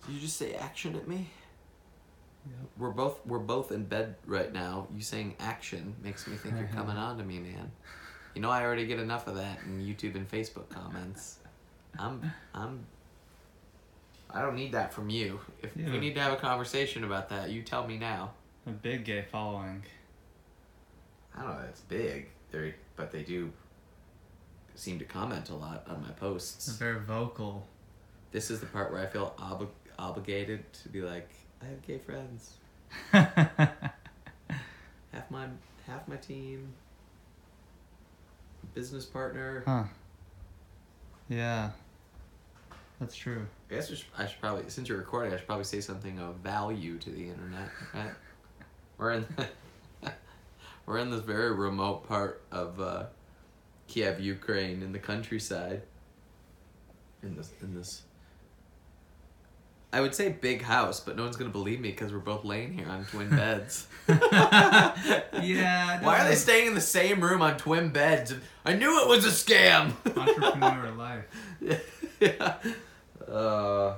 Did you just say action at me? Yep. We're both in bed right now. You saying action makes me think you're coming on to me, man. You know, I already get enough of that in YouTube and Facebook comments. I don't need that from you. If we need to have a conversation about that, you tell me now. A big gay following. I don't know if it's big, but they do seem to comment a lot on my posts. They're very vocal. This is the part where I feel obligated to be like, I have gay friends. half my team. Business partner. Huh. Yeah. That's true. I guess I should probably, since you're recording, I should probably say something of value to the internet, right? We're in this very remote part of Kiev, Ukraine, in the countryside. In this, I would say big house, but no one's gonna believe me because we're both laying here on twin beds. Yeah. Why are they staying in the same room on twin beds? I knew it was a scam. Entrepreneur life. Yeah. The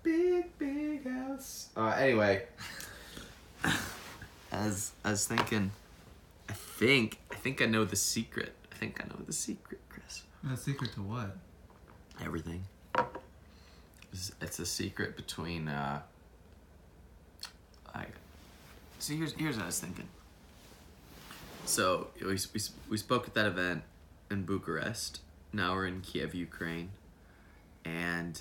big house. Anyway, as I was thinking, I think I know the secret. I think I know the secret, Chris. The secret to what? Everything. It's a secret between. So here's what I was thinking. So we spoke at that event in Bucharest. Now we're in Kiev, Ukraine, and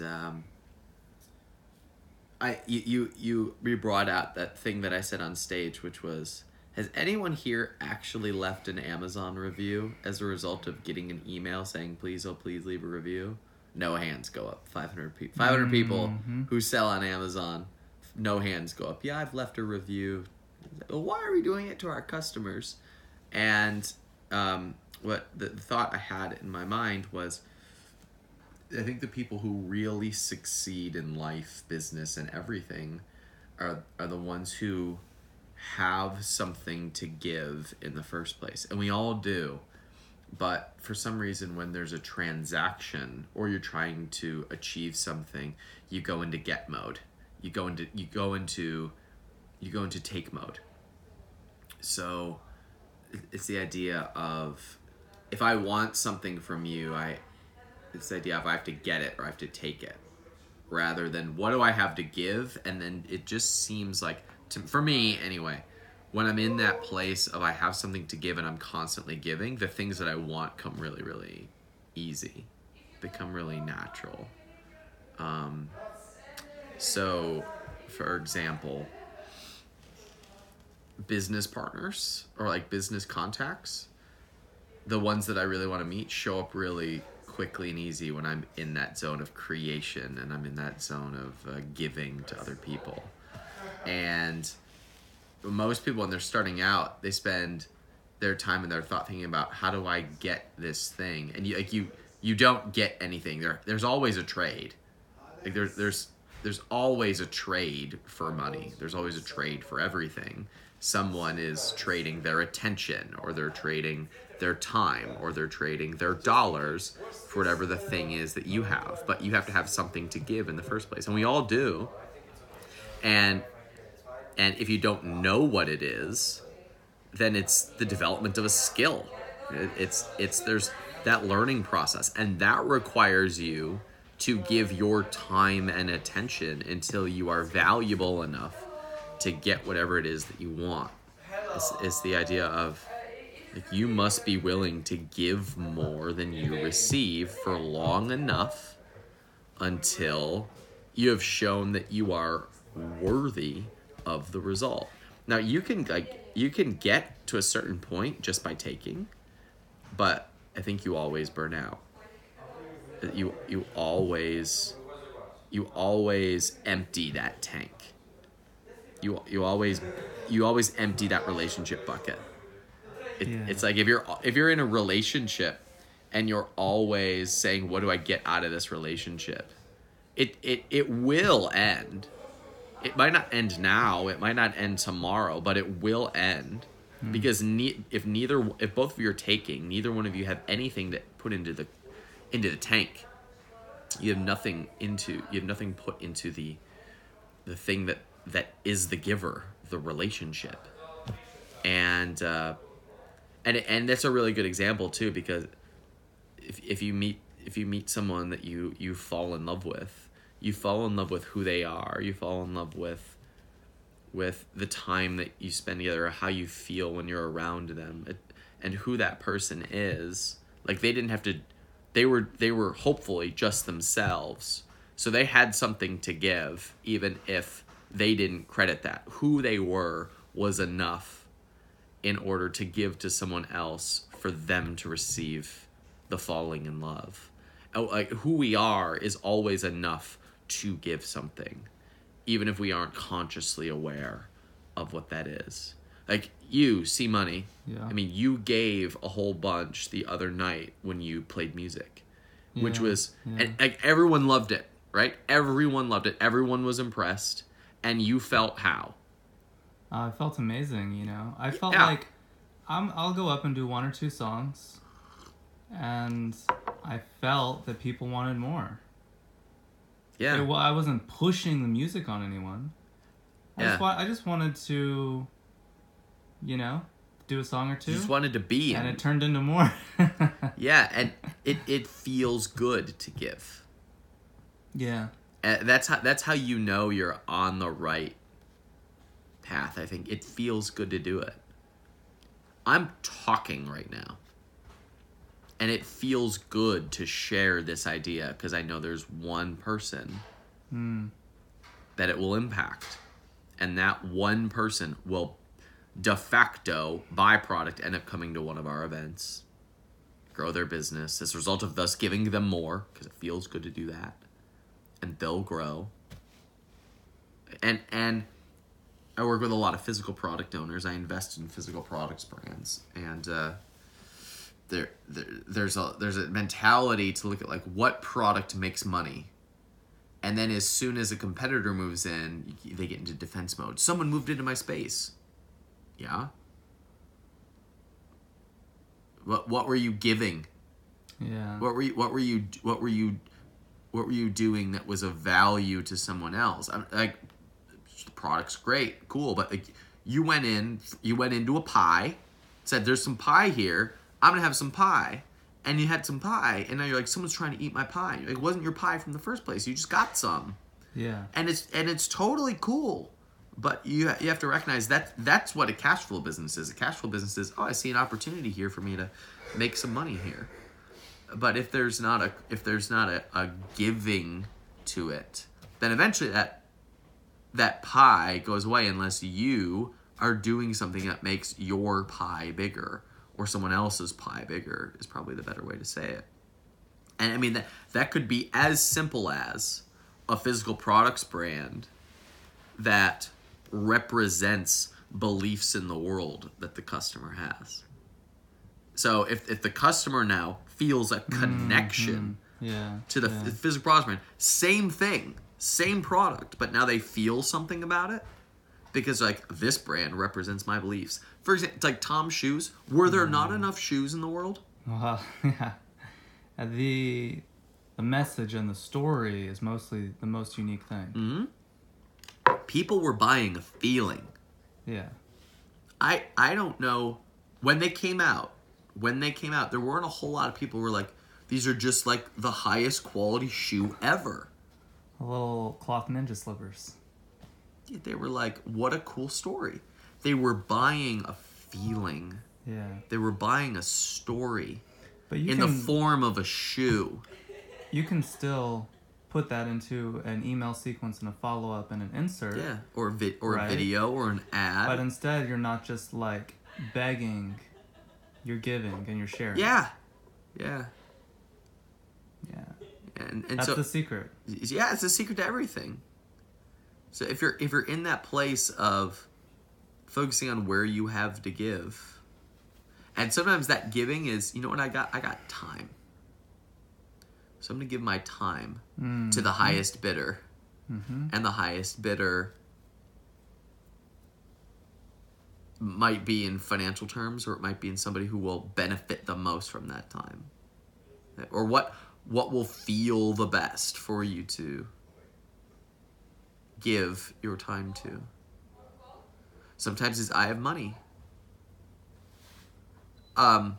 you brought out that thing that I said on stage, which was, has anyone here actually left an Amazon review as a result of getting an email saying please leave a review? No hands go up. 500 people. 500 people who sell on Amazon. No hands go up. Yeah, I've left a review. Well, why are we doing it to our customers? And what the thought I had in my mind was, I think the people who really succeed in life, business, and everything are the ones who have something to give in the first place. And we all do. But for some reason, when there's a transaction or you're trying to achieve something, you go into get mode. You go into take mode. So it's the idea of, if I want something from you, it's the idea of I have to get it or I have to take it, rather than what do I have to give. And then it just seems like, for me anyway, when I'm in that place of I have something to give and I'm constantly giving, the things that I want come really, really easy, become really natural. So, for example, business partners or like business contacts, the ones that I really want to meet show up really quickly and easy when I'm in that zone of creation and I'm in that zone of giving to other people. And most people, when they're starting out, they spend their time and their thought thinking about, how do I get this thing? And you don't get anything. There's always a trade. Like there's always a trade for money. There's always a trade for everything. Someone is trading their attention, or they're trading their time, or they're trading their dollars for whatever the thing is that you have. But you have to have something to give in the first place. And we all do. And if you don't know what it is, then it's the development of a skill. There's that learning process, and that requires you to give your time and attention until you are valuable enough to get whatever it is that you want. It's the idea of, like, you must be willing to give more than you receive for long enough until you have shown that you are worthy of the result. Now you can get to a certain point just by taking, but I think you always burn out. You always empty that tank. You always empty that relationship bucket. It's like if you're in a relationship and you're always saying, what do I get out of this relationship? It will end. It might not end now, it might not end tomorrow, but it will end. Because if both of you are taking, neither one of you have anything to put into the tank. You have nothing put into the thing that is the giver, the relationship. And that's a really good example too, because if you meet someone that you fall in love with, you fall in love with who they are, you fall in love with the time that you spend together, or how you feel when you're around them, and who that person is. Like, they didn't have to, they were hopefully just themselves, so they had something to give, even if they didn't credit that. Who they were was enough in order to give to someone else, for them to receive the falling in love. Like, who we are is always enough to give something, even if we aren't consciously aware of what that is. Like, you see money. Yeah. I mean, you gave a whole bunch the other night when you played music, which was, and like, everyone loved it, right? Everyone loved it. Everyone was impressed. And you felt how? I felt amazing, you know. I felt like I'll go up and do 1 or 2 songs, and I felt that people wanted more. Yeah. I wasn't pushing the music on anyone. I just wanted to, you know, do a song or 2. You just wanted to be, and it turned into more. Yeah, and it feels good to give. Yeah. That's how you know you're on the right path. I think it feels good to do it. I'm talking right now, and it feels good to share this idea, because I know there's one person that it will impact, and that one person will de facto byproduct end up coming to one of our events, grow their business as a result of us giving them more, because it feels good to do that, and they'll grow. And I work with a lot of physical product owners. I invest in physical products brands, and there's a mentality to look at, like, what product makes money, and then as soon as a competitor moves in, they get into defense mode. Someone moved into my space. Yeah. What were you giving? Yeah. What were you doing that was of value to someone else? Like, the product's great, cool, but like, you went into a pie, said, "There's some pie here. I'm gonna have some pie," and you had some pie, and now you're like, "Someone's trying to eat my pie." It wasn't your pie from the first place. You just got some. Yeah. And it's totally cool, but you have to recognize that that's what a cash flow business is. A cash flow business is, oh, I see an opportunity here for me to make some money here. But if there's not a giving to it, then eventually that pie goes away, unless you are doing something that makes your pie bigger, or someone else's pie bigger, is probably the better way to say it. And I mean, that could be as simple as a physical products brand that represents beliefs in the world that the customer has. So if the customer now feels a connection to the physical products brand, same thing, same product, but now they feel something about it, because, like, this brand represents my beliefs. For example, it's like Tom's shoes. Were there not enough shoes in the world? Well, yeah. The message and the story is mostly the most unique thing. Mm-hmm. People were buying a feeling. Yeah. I don't know, when they came out, there weren't a whole lot of people who were like, these are just like the highest quality shoe ever. A little cloth ninja slippers. They were like, what a cool story. They were buying a feeling. Yeah. They were buying a story, but the form of a shoe. You can still put that into an email sequence and a follow-up and an insert. Yeah, or a video or an ad. But instead, you're not just, like, begging, you're giving and you're sharing. Yeah. Yeah. Yeah. And that's so, the secret. Yeah, it's the secret to everything. So if you're in that place of focusing on where you have to give, and sometimes that giving is, you know what I got? I got time. So I'm going to give my time to the highest bidder. Mm-hmm. And the highest bidder might be in financial terms, or it might be in somebody who will benefit the most from that time. Or what will feel the best for you to give your time to. Sometimes it's I have money. I'm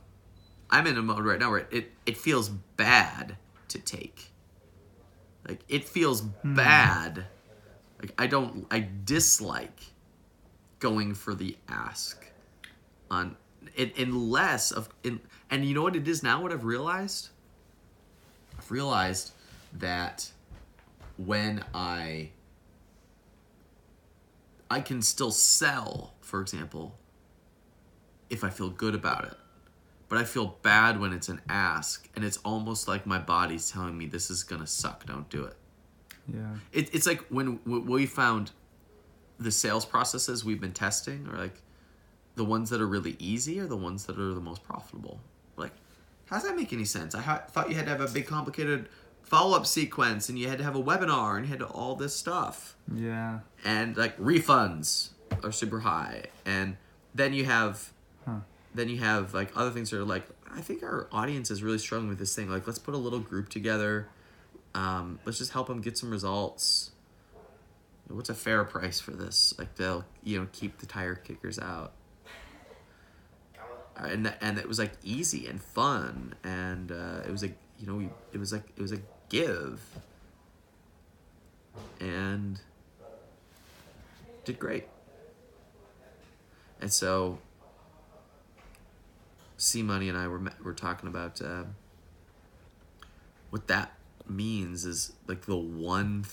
in a mode right now where it feels bad to take. Like, it feels bad. Like, I dislike going for the ask on it and you know what it is now, what I've realized? I've realized that when I can still sell, for example, if I feel good about it. But I feel bad when it's an ask, and it's almost like my body's telling me this is gonna suck, don't do it. Yeah. It's like when we found the sales processes we've been testing are like the ones that are really easy are the ones that are the most profitable. Like, how does that make any sense? I thought you had to have a big complicated follow-up sequence, and you had to have a webinar, and you had to all this stuff. Yeah. And like refunds are super high, and then you have like other things that are like, I think our audience is really struggling with this thing. Like, let's put a little group together. Let's just help them get some results. What's a fair price for this? Like, they'll keep the tire kickers out. And it was like easy and fun, and it was like it was a give, and did great. And so C Money and I were talking about what that means is like the one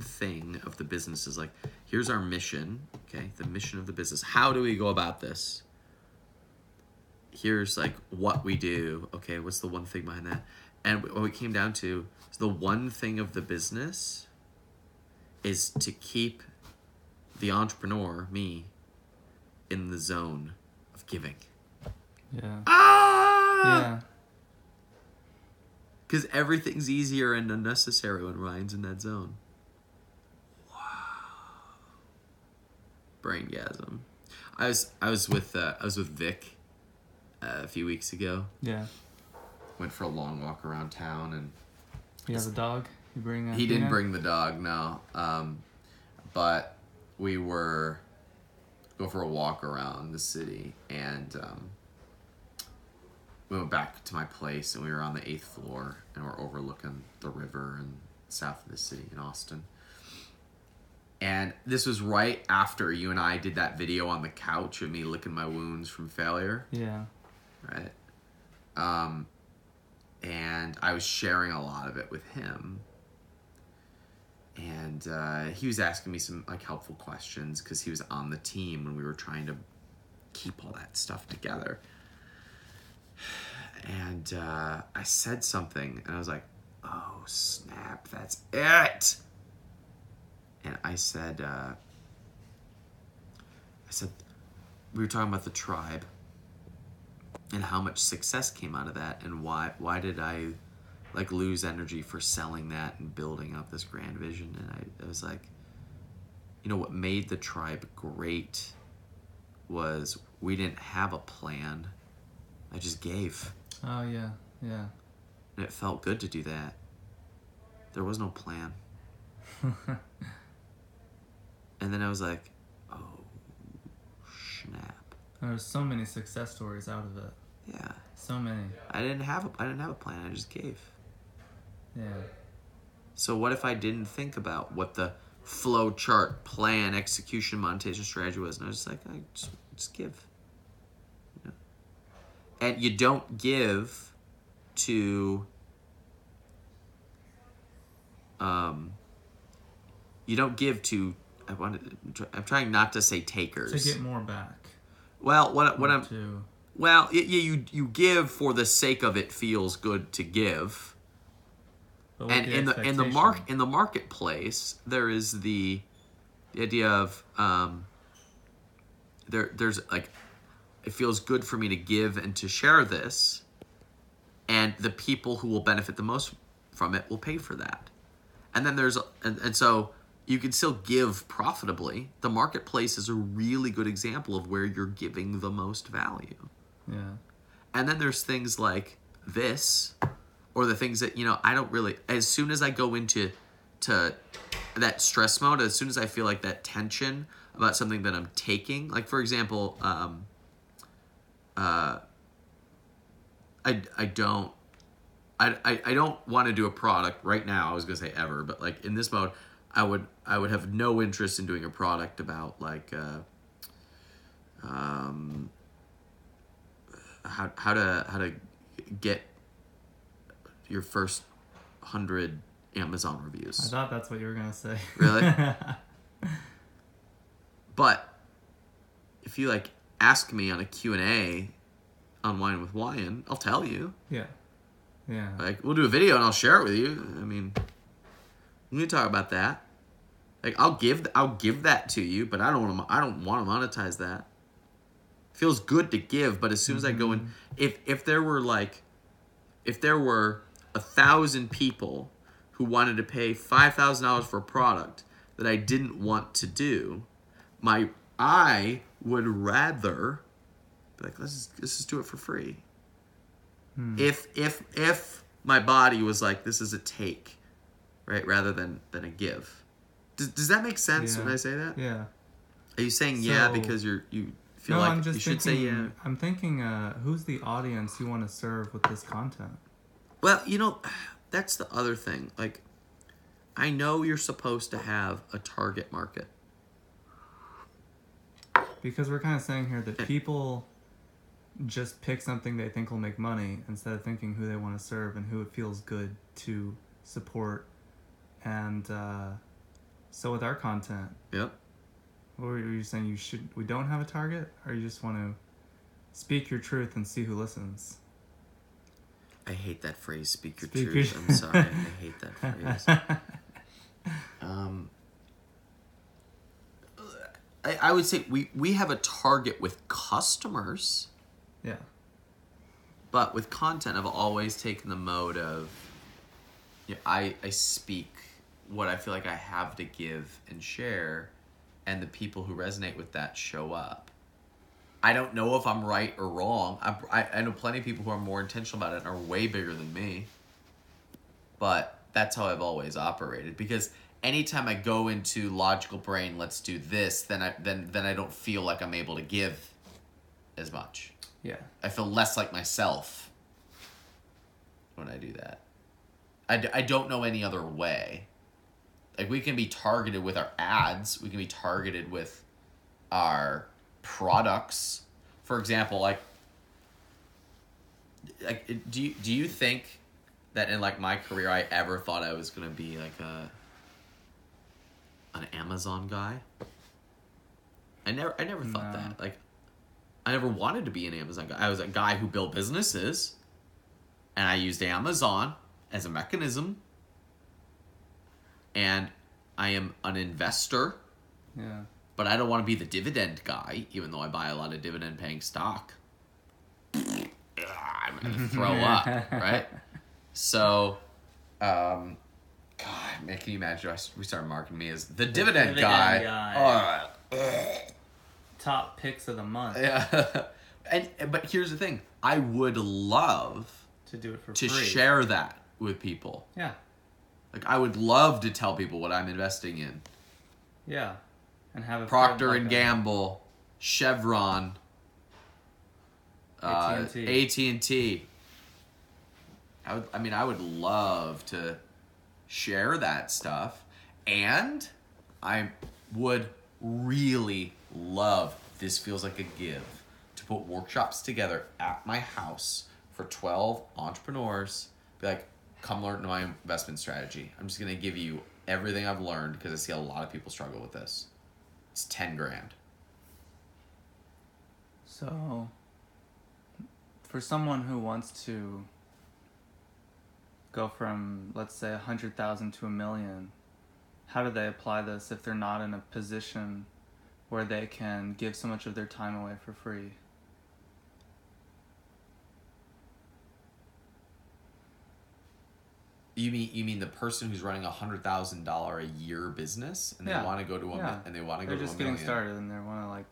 thing of the business is like, here's our mission, okay? The mission of the business. How do we go about this? Here's like what we do. Okay, what's the one thing behind that? And what it came down to is the one thing of the business is to keep the entrepreneur, me, in the zone of giving. Yeah. Ah! Yeah. Because everything's easier and unnecessary when Ryan's in that zone. Wow. Braingasm. I was with Vic a few weeks ago. Yeah. Went for a long walk around town, and You have a dog? You bring he didn't bring the dog, no. But we were go for a walk around the city, and we went back to my place, and we were on the 8th floor, and we're overlooking the river and south of the city in Austin. And this was right after you and I did that video on the couch of me licking my wounds from failure. Yeah. Right? And I was sharing a lot of it with him. And he was asking me some like helpful questions because he was on the team when we were trying to keep all that stuff together. And I said something, and I was like, oh, snap, that's it. And I said, we were talking about the tribe and how much success came out of that, and why did I like lose energy for selling that and building up this grand vision. And I was like, what made the tribe great was we didn't have a plan. I just gave. Oh, yeah, yeah. And it felt good to do that. There was no plan. And then I was like, oh, snap. There's so many success stories out of it. Yeah. So many. I didn't have a plan. I just gave. Yeah. So what if I didn't think about what the flow chart, plan, execution, monetization strategy was? And I was just like, I just give. And you don't give to I'm trying not to say takers. To get more back. Well, you give for the sake of it feels good to give. And in the marketplace, there is the idea of there's like, it feels good for me to give and to share this, and the people who will benefit the most from it will pay for that. And then and so you can still give profitably. The marketplace is a really good example of where you're giving the most value. Yeah. And then there's things like this, or the things that, I don't really, as soon as I go into that stress mode, as soon as I feel like that tension about something that I'm taking, like for example, I don't want to do a product right now. I was gonna say ever, but like in this mode, I would have no interest in doing a product about like how to get your first 100 Amazon reviews. I thought that's what you were gonna say. Really? But if you like ask me on a Q&A on Wine with Wyan, I'll tell you. Yeah. Like we'll do a video and I'll share it with you. I mean, we can talk about that. Like I'll give that to you, but I don't want to monetize that. Feels good to give, but as soon as I go in, if there were 1,000 people who wanted to pay $5,000 for a product that I didn't want to do, I would rather be like, let's just do it for free. If my body was like, this is a take, right, rather than a give. Does that make sense when I say that? Yeah. Are you saying because you feel like I'm just you should thinking, say yeah? I'm thinking, who's the audience you want to serve with this content? Well, that's the other thing. Like, I know you're supposed to have a target market. Because we're kind of saying here that people just pick something they think will make money instead of thinking who they want to serve and who it feels good to support. And so with our content, yep. What were you saying? We don't have a target, or you just want to speak your truth and see who listens? I hate that phrase. Speak your truth. I'm sorry. I hate that phrase. I would say we have a target with customers. Yeah. But with content, I've always taken the mode of I speak what I feel like I have to give and share, and the people who resonate with that show up. I don't know if I'm right or wrong. I know plenty of people who are more intentional about it and are way bigger than me. But that's how I've always operated. Because anytime I go into logical brain, let's do this, then I don't feel like I'm able to give as much. Yeah. I feel less like myself when I do that. I don't know any other way. Like, we can be targeted with our ads. We can be targeted with our products. For example, like do you think that in like my career I ever thought I was going to be like an Amazon guy? I never thought that. Like, I never wanted to be an Amazon guy. I was a guy who built businesses, and I used Amazon as a mechanism. And I am an investor. Yeah. But I don't want to be the dividend guy, even though I buy a lot of dividend-paying stock. I'm going to throw up, right? So, God, man, can you imagine we started marketing me as the dividend guy. Top picks of the month. Yeah. But here's the thing. I would love to do it for free. To share that with people. Yeah. Like, I would love to tell people what I'm investing in. Yeah. And have a Procter and Gamble, Chevron, AT&T. I would love to share that stuff, and I would really love, this feels like a give, to put workshops together at my house for 12 entrepreneurs. Be like, come learn my investment strategy. I'm just going to give you everything I've learned because I see a lot of people struggle with this. It's $10,000. So, for someone who wants to go from, let's say, 100,000 to 1 million, how do they apply this if they're not in a position where they can give so much of their time away for free? You mean the person who's running $100,000 a year business and they want to go to and they want to go to $1 million? They're just getting started and they want to like.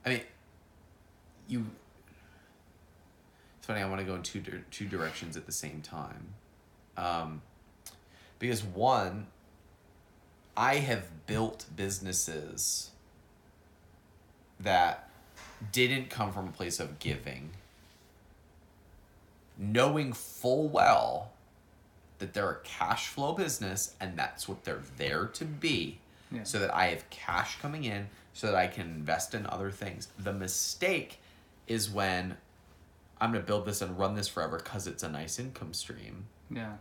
I mean, It's funny. I want to go in two directions at the same time, because one, I have built businesses that didn't come from a place of giving, knowing full well that they're a cash flow business and that's what they're there to be, so that I have cash coming in so that I can invest in other things. The mistake is when I'm going to build this and run this forever because it's a nice income stream. Yeah.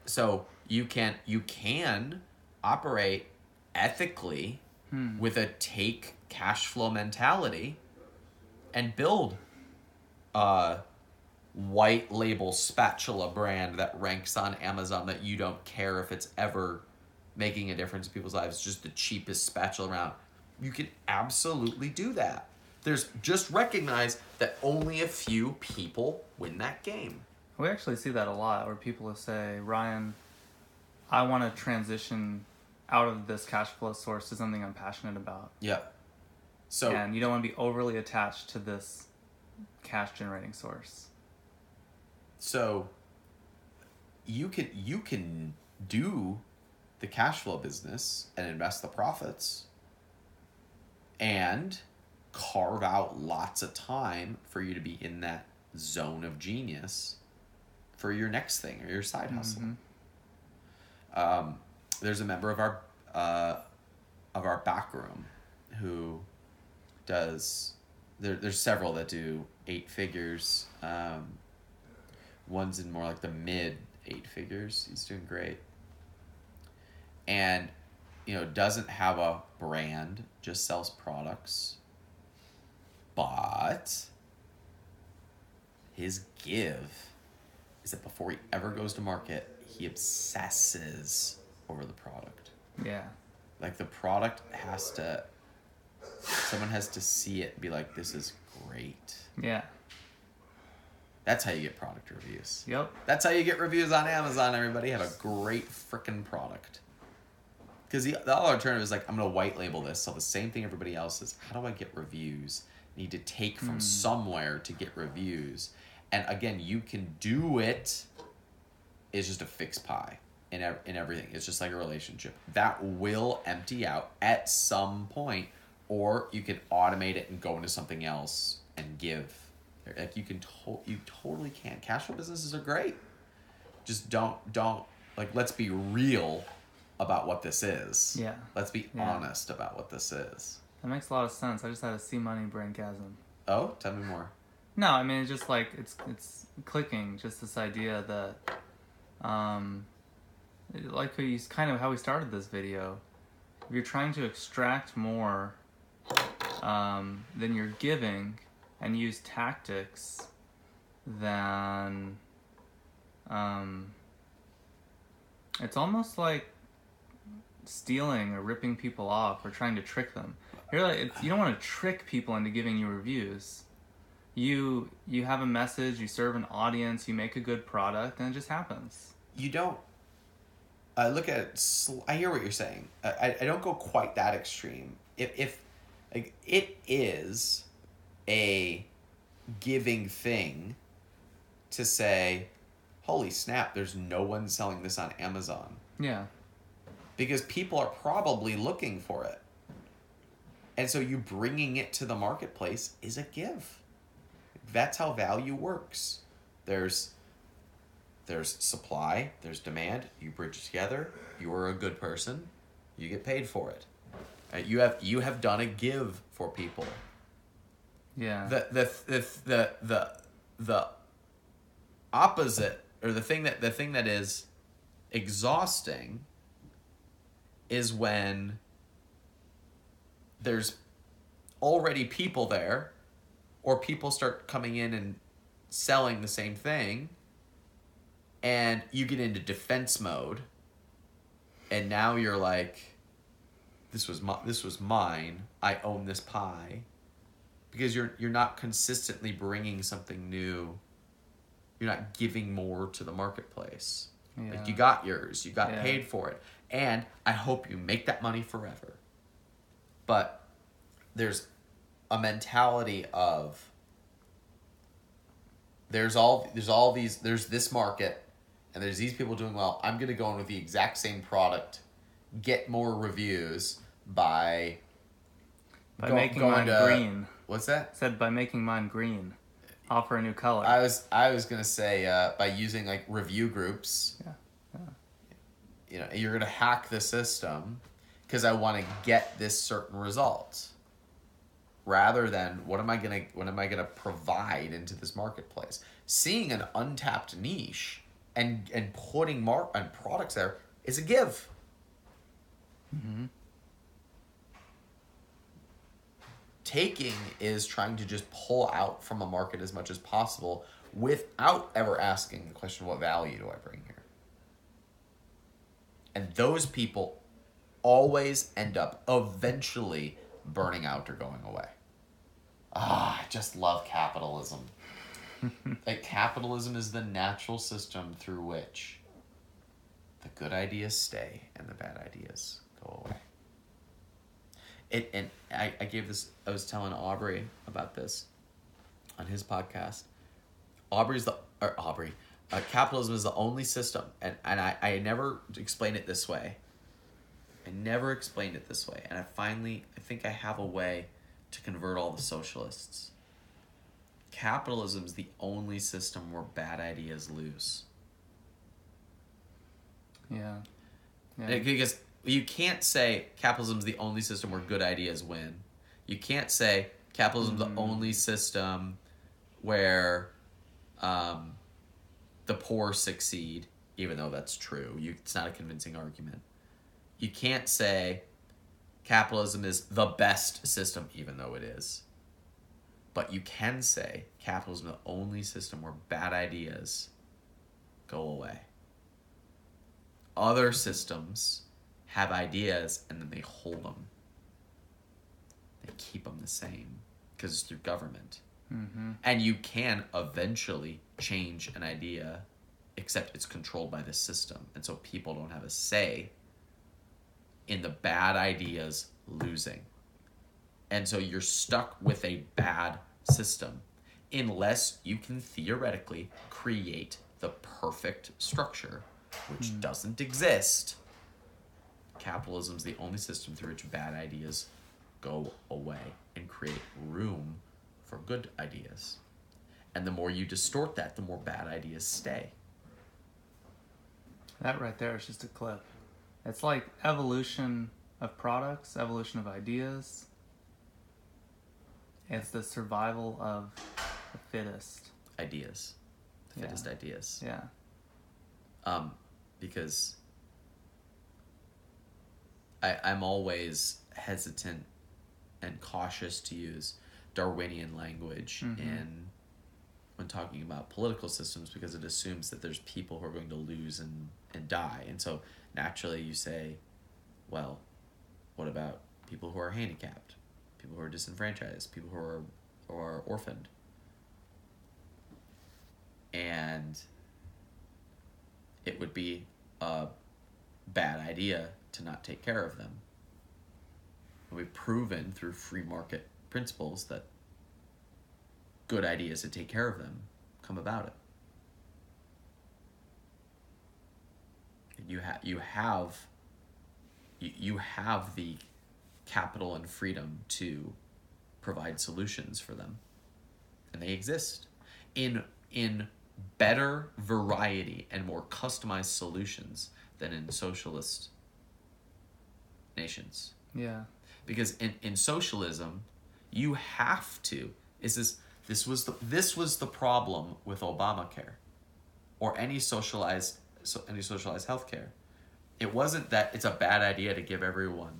So you can operate ethically with a take cash flow mentality and build a white label spatula brand that ranks on Amazon that you don't care if it's ever making a difference in people's lives. It's just the cheapest spatula around. You can absolutely do that. There's just recognize that only a few people win that game. We actually see that a lot where people will say, Ryan, I want to transition out of this cash flow source to something I'm passionate about. Yeah. So, and you don't want to be overly attached to this cash generating source. So you can do the cash flow business and invest the profits and carve out lots of time for you to be in that zone of genius for your next thing or your side hustle. There's a member of our back room who does, there's several that do 8 figures. One's in more like the mid 8 figures. He's doing great. And, doesn't have a brand, just sells products. But his give is that before he ever goes to market, he obsesses over the product. Yeah. Like the product someone has to see it and be like, this is great. Yeah. That's how you get product reviews. Yep. That's how you get reviews on Amazon, everybody. Have a great freaking product. Because the other alternative is like, I'm going to white label this, sell the same thing everybody else is. How do I get reviews? Need to take from somewhere to get reviews. And again, you can do it. It's just a fixed pie in everything. It's just like a relationship. That will empty out at some point. Or you can automate it and go into something else and give. Like you totally can. Cash flow businesses are great. Just don't let's be real about what this is. Yeah. Let's be honest about what this is. That makes a lot of sense. I just had a C money braingasm. Oh, tell me more. No, I mean it's just like it's clicking. Just this idea that, like how we started this video. If you're trying to extract more, than you're giving, and use tactics, then, it's almost like stealing or ripping people off or trying to trick them. You don't want to trick people into giving you reviews. You have a message, you serve an audience, you make a good product, and it just happens. You don't. I look at it. I hear what you're saying. I don't go quite that extreme. If like it is a giving thing to say, holy snap, there's no one selling this on Amazon. Yeah. Because people are probably looking for it. And so you bringing it to the marketplace is a give. That's how value works. There's supply, there's demand, you bridge it together, you are a good person, you get paid for it. You have done a give for people. Yeah. The opposite, or the thing that is exhausting is when there's already people there, or people start coming in and selling the same thing, and you get into defense mode, and now you're like, this was mine, I own this pie, because you're not consistently bringing something new. You're not giving more to the marketplace. Yeah. Like you got yours, you got paid for it, and I hope you make that money forever. But there's a mentality of there's this market, and there's these people doing well. I'm gonna go in with the exact same product, get more reviews by making mine green. What's that? Said by making mine green, offer a new color. I was gonna say by using like review groups. Yeah. You know, you're gonna hack the system because I want to get this certain result, rather than what am I gonna provide into this marketplace. Seeing an untapped niche and putting and products there is a give. Mm-hmm. Taking is trying to just pull out from a market as much as possible without ever asking the question, what value do I bring here? And those people always end up eventually burning out or going away. I just love capitalism. Like, capitalism is the natural system through which the good ideas stay and the bad ideas go away. I was telling Aubrey about this on his podcast. Capitalism is the only system, and I never explained it this way. And I think I have a way to convert all the socialists. Capitalism is the only system where bad ideas lose. Yeah. Because you can't say capitalism is the only system where good ideas win. You can't say capitalism is the only system where the poor succeed, even though that's true. It's not a convincing argument. You can't say capitalism is the best system, even though it is. But you can say capitalism is the only system where bad ideas go away. Other systems have ideas and then they hold them. They keep them the same because it's through government. Mm-hmm. And you can eventually change an idea, except it's controlled by the system. And so people don't have a say in the bad ideas losing. And so you're stuck with a bad system unless you can theoretically create the perfect structure, which doesn't exist. Capitalism's the only system through which bad ideas go away and create room for good ideas. And the more you distort that, the more bad ideas stay. That right there is just a clip. It's like evolution of products, evolution of ideas. It's the survival of the fittest. Ideas. The fittest ideas. Yeah. Because I'm always hesitant and cautious to use Darwinian language when talking about political systems, because it assumes that there's people who are going to lose and die. And so naturally you say, well, what about people who are handicapped, people who are disenfranchised, people who are orphaned? And it would be a bad idea to not take care of them. We've proven through free market principles that good ideas to take care of them come about it. You have the capital and freedom to provide solutions for them, and they exist in better variety and more customized solutions than in socialist nations. Yeah. Because in socialism, you have to. This was the problem with Obamacare, or any socialized healthcare. It wasn't that it's a bad idea to give everyone,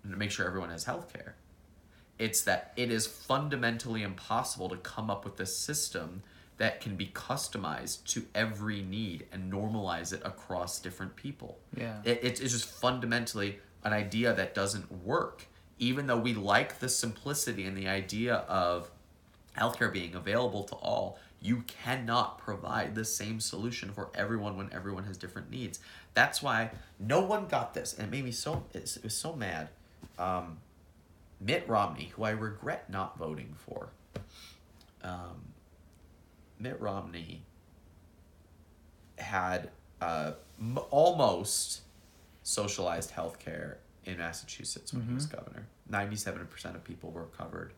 to make sure everyone has healthcare. It's that it is fundamentally impossible to come up with a system that can be customized to every need and normalize it across different people. Yeah. It's just fundamentally an idea that doesn't work, even though we like the simplicity and the idea of healthcare being available to all. You cannot provide the same solution for everyone when everyone has different needs. That's why no one got this, and it made me it was so mad. Mitt Romney, who I regret not voting for, Mitt Romney had almost socialized healthcare in Massachusetts when he was governor. 97% of people were covered,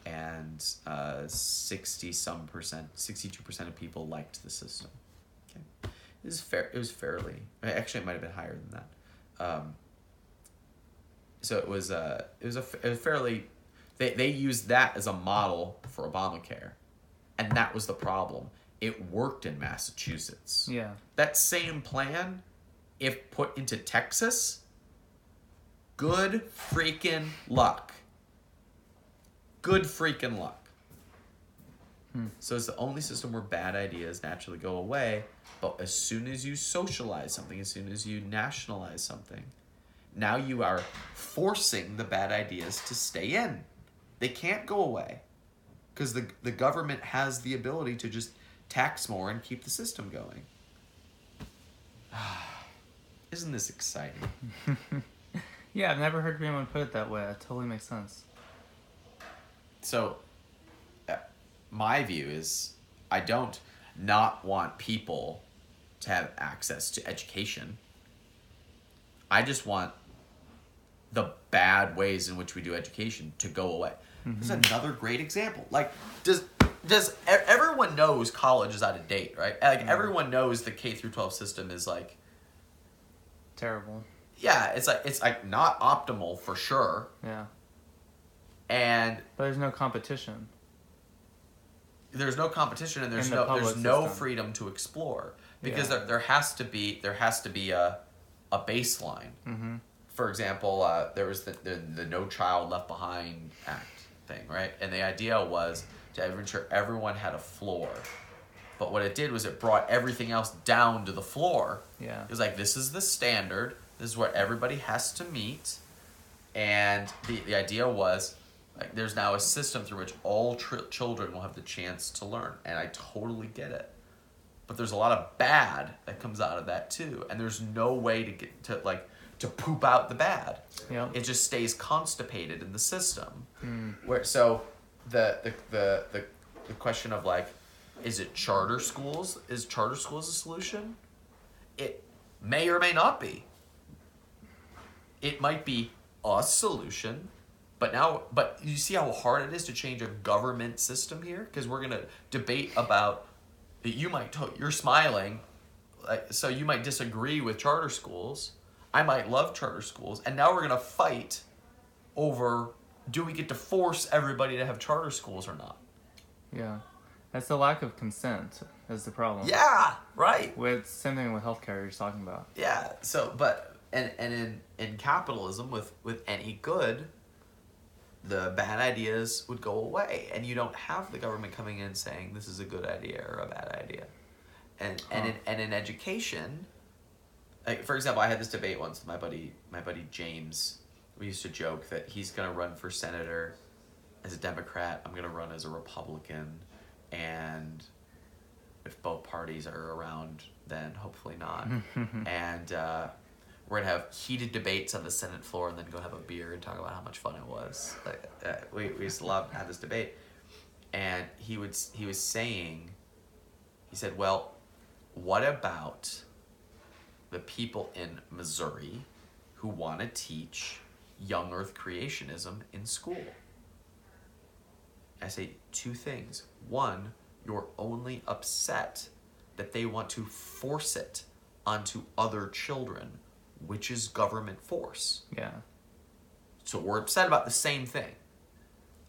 and 62% of people liked the system. Okay, it was fair. It was fairly. Actually, it might have been higher than that. So it was fairly. They used that as a model for Obamacare, and that was the problem. It worked in Massachusetts. Yeah. That same plan, if put into Texas, good freaking luck. Good freaking luck. So it's the only system where bad ideas naturally go away, but as soon as you socialize something, as soon as you nationalize something, now you are forcing the bad ideas to stay in. They can't go away because the government has the ability to just tax more and keep the system going. Isn't this exciting? Yeah, I've never heard anyone put it that way. It totally makes sense. So, my view is I don't not want people to have access to education. I just want the bad ways in which we do education to go away. This is another great example. Like, does everyone knows college is out of date, right? Like, everyone knows the K through 12 system is like terrible. Yeah, it's like not optimal for sure. Yeah. And but there's no competition. There's no competition, and there's no freedom to explore because there has to be a baseline. Mm-hmm. For example, there was the No Child Left Behind Act thing, right? And the idea was to ensure everyone had a floor. But what it did was it brought everything else down to the floor. Yeah. It was like, this is the standard. This is what everybody has to meet. And the idea was, like, there's now a system through which all children will have the chance to learn. And I totally get it. But there's a lot of bad that comes out of that too. And there's no way to get to poop out the bad. Yep. It just stays constipated in the system. Mm. So the question of, like, is it charter schools? Is charter schools a solution? It may or may not be. It might be a solution, but you see how hard it is to change a government system here? Because we're gonna debate about. You're smiling, so you might disagree with charter schools. I might love charter schools, and now we're gonna fight over, do we get to force everybody to have charter schools or not? Yeah. That's the lack of consent is the problem. Yeah, right. With same thing with healthcare you're talking about. Yeah. So, but in capitalism, with any good, the bad ideas would go away, and you don't have the government coming in saying this is a good idea or a bad idea. And in education, like, for example, I had this debate once with my buddy James. We used to joke that he's gonna run for senator as a Democrat. I'm gonna run as a Republican. And if both parties are around, then hopefully not. And we're going to have heated debates on the Senate floor and then go have a beer and talk about how much fun it was. We used to love to have this debate. And he was saying, he said, well, what about the people in Missouri who want to teach young earth creationism in school? I say two things. One, you're only upset that they want to force it onto other children, which is government force. Yeah. So we're upset about the same thing.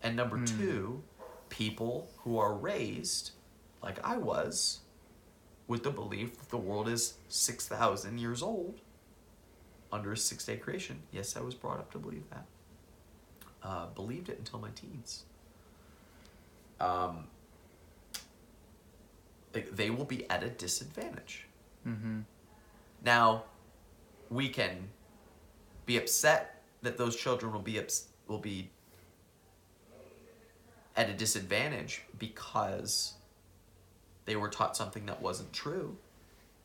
And number two, people who are raised, like I was, with the belief that the world is 6,000 years old under a 6-day creation. Yes, I was brought up to believe that. Believed it until my teens. They will be at a disadvantage. Mm-hmm. Now, we can be upset that those children will be at a disadvantage because they were taught something that wasn't true.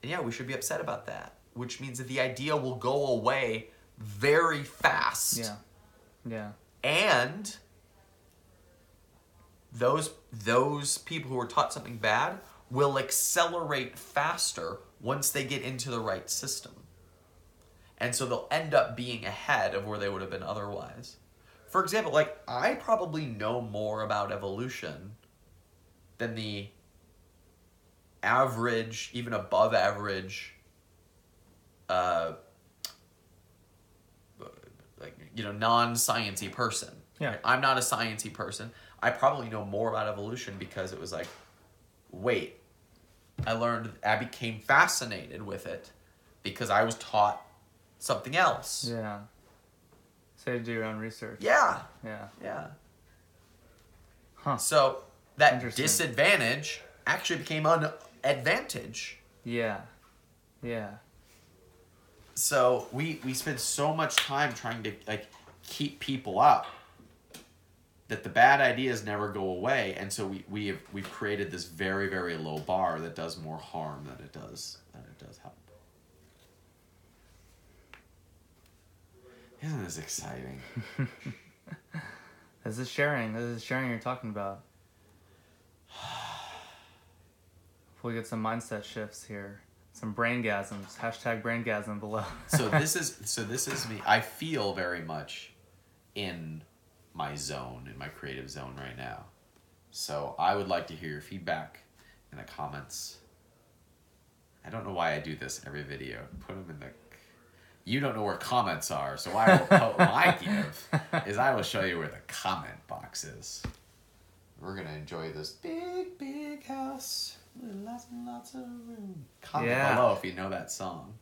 And yeah, we should be upset about that, which means that the idea will go away very fast. Yeah. Yeah. And those people who were taught something bad will accelerate faster once they get into the right system. And so they'll end up being ahead of where they would have been otherwise. For example, like, I probably know more about evolution than the average, even above average, non-sciencey person. Yeah. Right? I'm not a sciencey person. I probably know more about evolution because it was like, wait, I became fascinated with it because I was taught something else. Yeah. So you do your own research. Yeah. Yeah. Yeah. Huh. So that Interesting. disadvantage actually became an advantage. Yeah. Yeah. So we spend so much time trying to like keep people up that the bad ideas never go away, and so we've created this very, very low bar that does more harm than it does help. Isn't this exciting? This is sharing you're talking about. Hopefully we get some mindset shifts here. Some braingasms. #braingasm below. So this is me. I feel very much in my zone, in my creative zone right now. So I would like to hear your feedback in the comments. I don't know why I do this every video. Put them in the... You don't know where comments are, so what I give is I will show you where the comment box is. We're going to enjoy this big, big house with lots and lots of room. Comment below if you know that song.